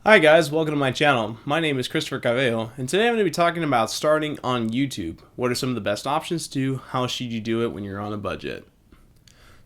Hi guys, welcome to my channel. My name is Christopher Cabello, and today I'm going to be talking about starting on YouTube. What are some of the best options to do? How should you do it when you're on a budget?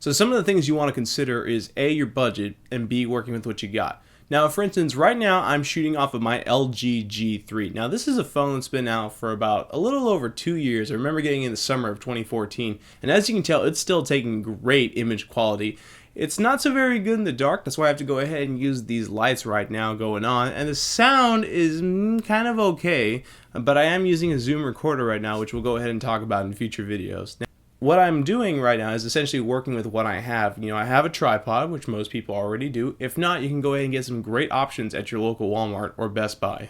So some of the things you want to consider is A, your budget, and B, working with what you got. Now, for instance, right now I'm shooting off of my LG G3. Now, this is a phone that's been out for about a little over 2 years. I remember getting it in the summer of 2014, and as you can tell, it's still taking great image quality. It's not so very good in the dark, that's why I have to go ahead and use these lights right now going on, and the sound is kind of okay, but I am using a Zoom recorder right now, which we'll go ahead and talk about in future videos. Now, what I'm doing right now is essentially working with what I have. I have a tripod, which most people already do. If not, you can go ahead and get some great options at your local Walmart or Best Buy.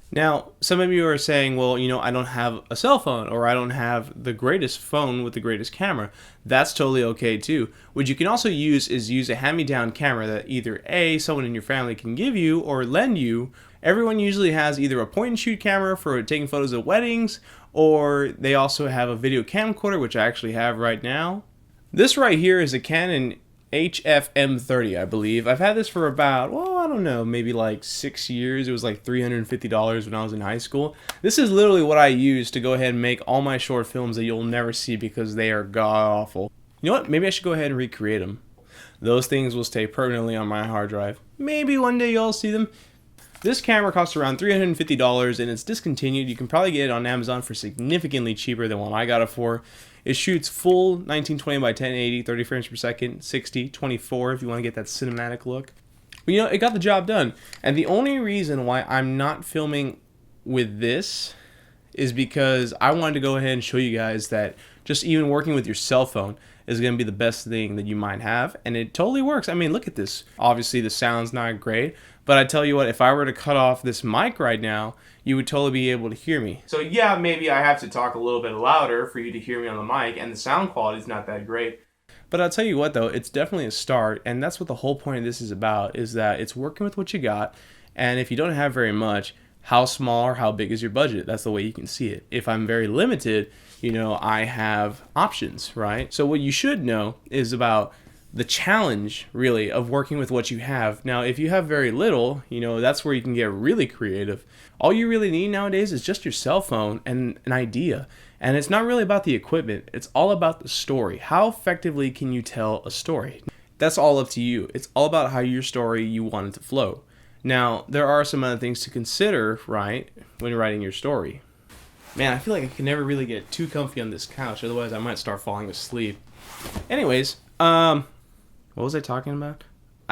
Now, some of you are saying, well, I don't have a cell phone, or I don't have the greatest phone with the greatest camera. That's totally okay too. What you can also use is use a hand-me-down camera that either A, someone in your family can give you or lend you. Everyone usually has either a point-and-shoot camera for taking photos of weddings, or they also have a video camcorder, which I actually have right now. This right here is a Canon HF-M30, I believe. I've had this for about, well, I don't know, maybe like 6 years. It was like $350 when I was in high school. This is literally what I use to go ahead and make all my short films that you'll never see because they are god-awful. You know what? Maybe I should go ahead and recreate them. Those things will stay permanently on my hard drive. Maybe one day you'll see them. This camera costs around $350 and it's discontinued. You can probably get it on Amazon for significantly cheaper than what I got it for. It shoots full 1920 by 1080, 30 frames per second, 60, 24 if you want to get that cinematic look. But it got the job done. And the only reason why I'm not filming with this is because I wanted to go ahead and show you guys that just even working with your cell phone is going to be the best thing that you might have, and it totally works. I mean, look at this. Obviously the sound's not great, but I tell you what, if I were to cut off this mic right now, you would totally be able to hear me. So yeah, maybe I have to talk a little bit louder for you to hear me on the mic, and the sound quality is not that great. But I'll tell you what though, it's definitely a start, and that's what the whole point of this is about, is that it's working with what you got, and if you don't have very much, how small or how big is your budget? That's the way you can see it. If I'm very limited, I have options, right? So what you should know is about the challenge, really, of working with what you have. Now, if you have very little, that's where you can get really creative. All you really need nowadays is just your cell phone and an idea. And it's not really about the equipment. It's all about the story. How effectively can you tell a story? That's all up to you. It's all about how your story you want it to flow. Now, there are some other things to consider, right, when you're writing your story. Man, I feel like I can never really get too comfy on this couch, otherwise I might start falling asleep. Anyways, what was I talking about?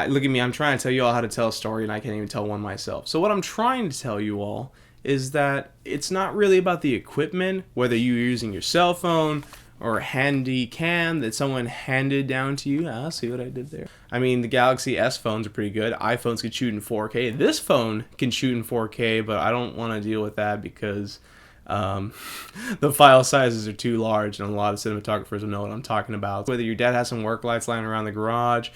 Look at me, I'm trying to tell you all how to tell a story and I can't even tell one myself. So what I'm trying to tell you all is that it's not really about the equipment, whether you're using your cell phone or a handy cam that someone handed down to you. See what I did there? I mean, the Galaxy S phones are pretty good. iPhones can shoot in 4K. This phone can shoot in 4K, but I don't want to deal with that because the file sizes are too large, and a lot of cinematographers will know what I'm talking about. Whether your dad has some work lights lying around the garage,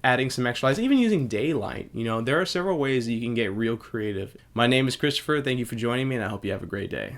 adding some extra lights, even using daylight, there are several ways that you can get real creative. My name is Christopher. Thank you for joining me, and I hope you have a great day.